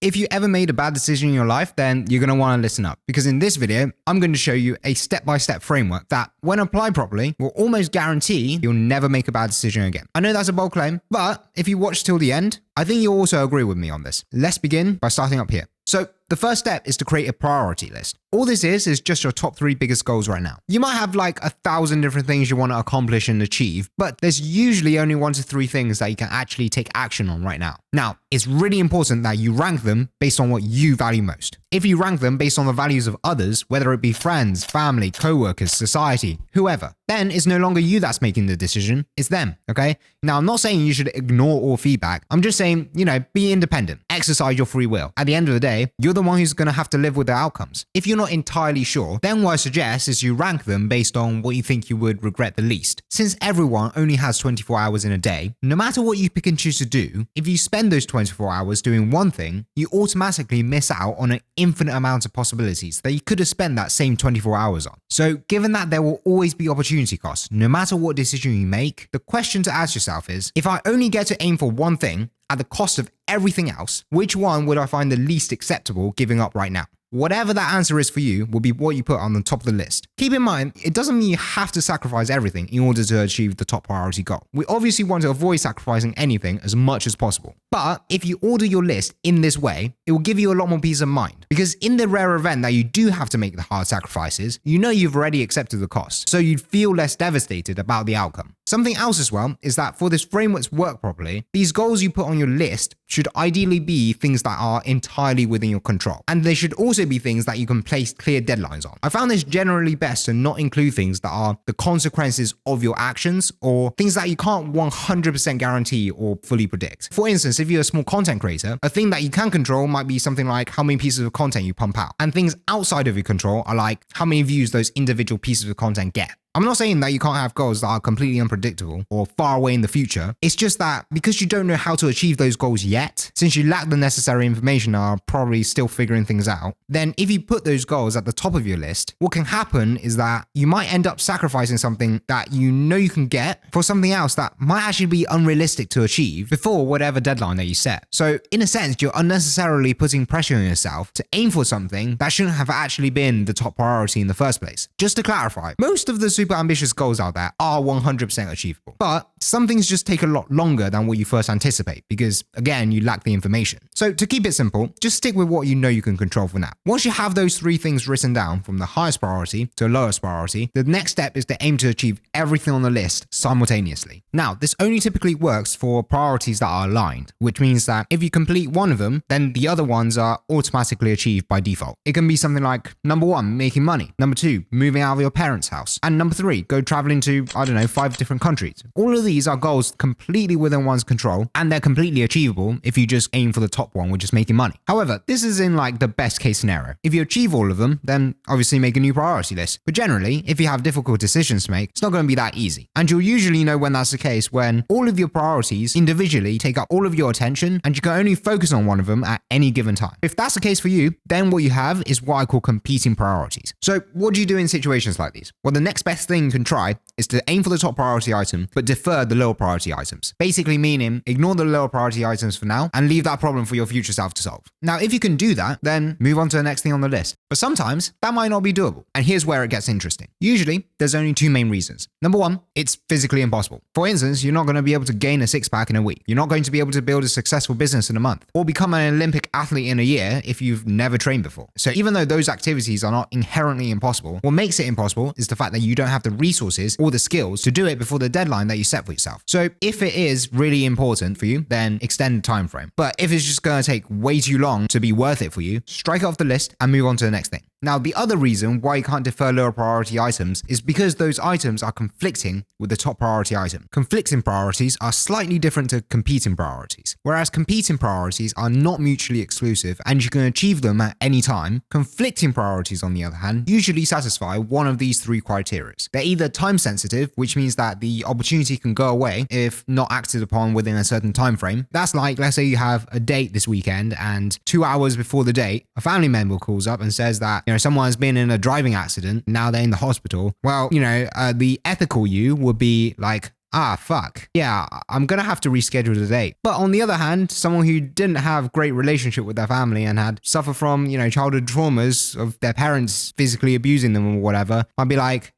If you ever made a bad decision in your life, then you're going to want to listen up, because in this video, I'm going to show you a step-by-step framework that, when applied properly, will almost guarantee you'll never make a bad decision again. I know that's a bold claim, but if you watch till the end, I think you'll also agree with me on this. Let's begin by starting up here. So the first step is to create a priority list. All this is just your top 3 biggest goals right now. You might have like 1,000 different things you want to accomplish and achieve, but there's usually only 1 to 3 things that you can actually take action on right now. Now, it's really important that you rank them based on what you value most. If you rank them based on the values of others, whether it be friends, family, co-workers, society, whoever, then it's no longer you that's making the decision, it's them, okay? Now, I'm not saying you should ignore all feedback. I'm just saying, be independent. Exercise your free will. At the end of the day, you're the one who's going to have to live with the outcomes. If you're not entirely sure, then what I suggest is you rank them based on what you think you would regret the least. Since everyone only has 24 hours in a day, no matter what you pick and choose to do, if you spend those 24 hours doing one thing, you automatically miss out on an infinite amount of possibilities that you could have spent that same 24 hours on. So given that there will always be opportunity costs, no matter what decision you make, the question to ask yourself is, if I only get to aim for one thing at the cost of everything else, which one would I find the least acceptable giving up right now? Whatever that answer is for you will be what you put on the top of the list. Keep in mind, it doesn't mean you have to sacrifice everything in order to achieve the top priority goal. We obviously want to avoid sacrificing anything as much as possible. But if you order your list in this way, it will give you a lot more peace of mind. Because in the rare event that you do have to make the hard sacrifices, you know you've already accepted the cost, so you'd feel less devastated about the outcome. Something else as well is that for this framework to work properly, these goals you put on your list should ideally be things that are entirely within your control. And they should also be things that you can place clear deadlines on. I found this generally best to not include things that are the consequences of your actions or things that you can't 100% guarantee or fully predict. For instance, if you're a small content creator, a thing that you can control might be something like how many pieces of content you pump out. And things outside of your control are like how many views those individual pieces of content get. I'm not saying that you can't have goals that are completely unpredictable or far away in the future. It's just that because you don't know how to achieve those goals yet, since you lack the necessary information and are probably still figuring things out, then if you put those goals at the top of your list, what can happen is that you might end up sacrificing something that you know you can get for something else that might actually be unrealistic to achieve before whatever deadline that you set. So in a sense, you're unnecessarily putting pressure on yourself to aim for something that shouldn't have actually been the top priority in the first place. Just to clarify, most of the super ambitious goals out there are 100% achievable. But some things just take a lot longer than what you first anticipate because, again, you lack the information. So to keep it simple, just stick with what you know you can control for now. Once you have those 3 things written down from the highest priority to lowest priority, the next step is to aim to achieve everything on the list simultaneously. Now, this only typically works for priorities that are aligned, which means that if you complete one of them, then the other ones are automatically achieved by default. It can be something like number 1, making money, number 2, moving out of your parents' house, and number 3, go traveling to, 5 different countries. All of these are goals completely within one's control, and they're completely achievable if you just aim for the top one, which is making money. However, this is in like the best case scenario. If you achieve all of them, then obviously make a new priority list. But generally, if you have difficult decisions to make, it's not going to be that easy. And you'll usually know when that's the case when all of your priorities individually take up all of your attention and you can only focus on one of them at any given time. If that's the case for you, then what you have is what I call competing priorities. So what do you do in situations like these? Well, the next best thing you can try is to aim for the top priority item, but defer the lower priority items. Basically meaning ignore the lower priority items for now and leave that problem for your future self to solve. Now, if you can do that, then move on to the next thing on the list. But sometimes that might not be doable. And here's where it gets interesting. Usually, there's only 2 main reasons. Number 1, it's physically impossible. For instance, you're not going to be able to gain a 6-pack in a week. You're not going to be able to build a successful business in a month or become an Olympic athlete in a year if you've never trained before. So even though those activities are not inherently impossible, what makes it impossible is the fact that you don't have the resources or the skills to do it before the deadline that you set for yourself. So if it is really important for you, then extend the time frame. But if it's just going to take way too long to be worth it for you, strike it off the list and move on to the next thing. Now, the other reason why you can't defer lower priority items is because those items are conflicting with the top priority item. Conflicting priorities are slightly different to competing priorities. Whereas competing priorities are not mutually exclusive and you can achieve them at any time, conflicting priorities, on the other hand, usually satisfy one of these 3 criteria. They're either time sensitive, which means that the opportunity can go away if not acted upon within a certain time frame. That's like, let's say you have a date this weekend and 2 hours before the date, a family member calls up and says that someone's been in a driving accident, now they're in the hospital. Well, the ethical you would be like, ah, fuck. Yeah, I'm going to have to reschedule the date. But on the other hand, someone who didn't have great relationship with their family and had suffered from, childhood traumas of their parents physically abusing them or whatever, might be like,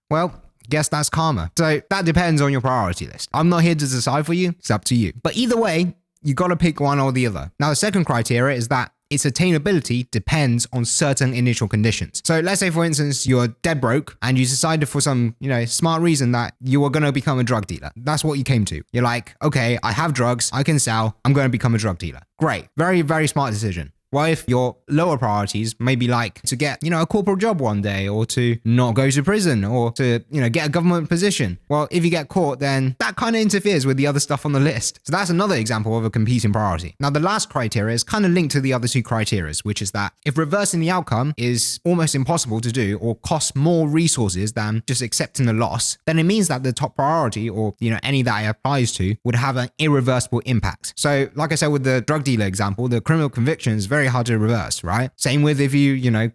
well, guess that's karma. So that depends on your priority list. I'm not here to decide for you. It's up to you. But either way, you got to pick one or the other. Now, the second criteria is that its attainability depends on certain initial conditions. So let's say, for instance, you're dead broke and you decided for some, smart reason that you were going to become a drug dealer. That's what you came to. You're like, okay, I have drugs, I can sell, I'm going to become a drug dealer. Great. Very, very smart decision. What if your lower priorities may be like to get, a corporate job one day, or to not go to prison, or to, get a government position? Well, if you get caught, then that kind of interferes with the other stuff on the list. So that's another example of a competing priority. Now, the last criteria is kind of linked to the other two criteria, which is that if reversing the outcome is almost impossible to do or costs more resources than just accepting the loss, then it means that the top priority, or, any that it applies to, would have an irreversible impact. So like I said, with the drug dealer example, the criminal conviction is very hard to reverse, right? Same with if you,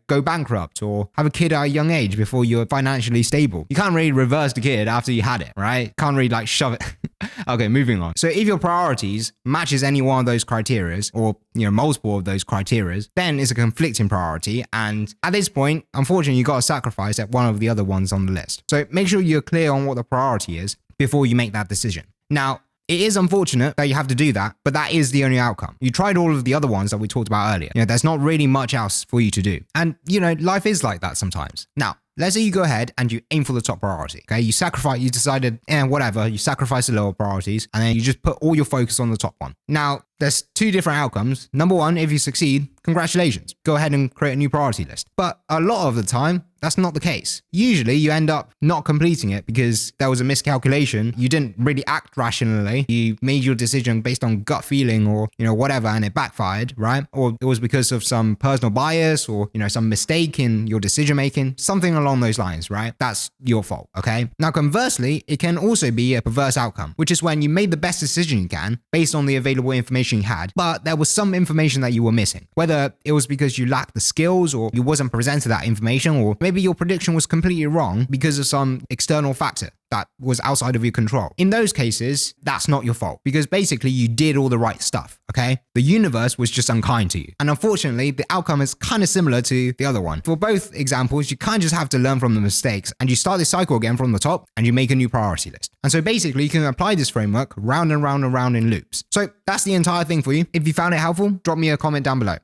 go bankrupt or have a kid at a young age before you're financially stable. You can't really reverse the kid after you had it, right? Can't really shove it. Okay, moving on. So if your priorities matches any one of those criteria, or, multiple of those criteria, then it's a conflicting priority. And at this point, unfortunately, you got to sacrifice at one of the other ones on the list. So make sure you're clear on what the priority is before you make that decision. Now, it is unfortunate that you have to do that, but that is the only outcome. You tried all of the other ones that we talked about earlier. There's not really much else for you to do. And, life is like that sometimes. Now, let's say you go ahead and you aim for the top priority. Okay, you decided, whatever, you sacrifice the lower priorities, and then you just put all your focus on the top one. Now, there's two different outcomes. Number one, if you succeed, congratulations. Go ahead and create a new priority list. But a lot of the time, that's not the case. Usually, you end up not completing it because there was a miscalculation. You didn't really act rationally. You made your decision based on gut feeling or, whatever, and it backfired, right? Or it was because of some personal bias or, some mistake in your decision making, something along those lines, right? That's your fault, okay? Now, conversely, it can also be a perverse outcome, which is when you made the best decision you can based on the available information you had, but there was some information that you were missing. Whether it was because you lacked the skills, or you wasn't presented that information, or maybe your prediction was completely wrong because of some external factor that was outside of your control. In those cases, that's not your fault, because basically you did all the right stuff, okay? The universe was just unkind to you. And unfortunately, the outcome is kind of similar to the other one. For both examples, you kind of just have to learn from the mistakes, and you start this cycle again from the top, and you make a new priority list. And so basically, you can apply this framework round and round and round in loops. So that's the entire thing for you. If you found it helpful, drop me a comment down below.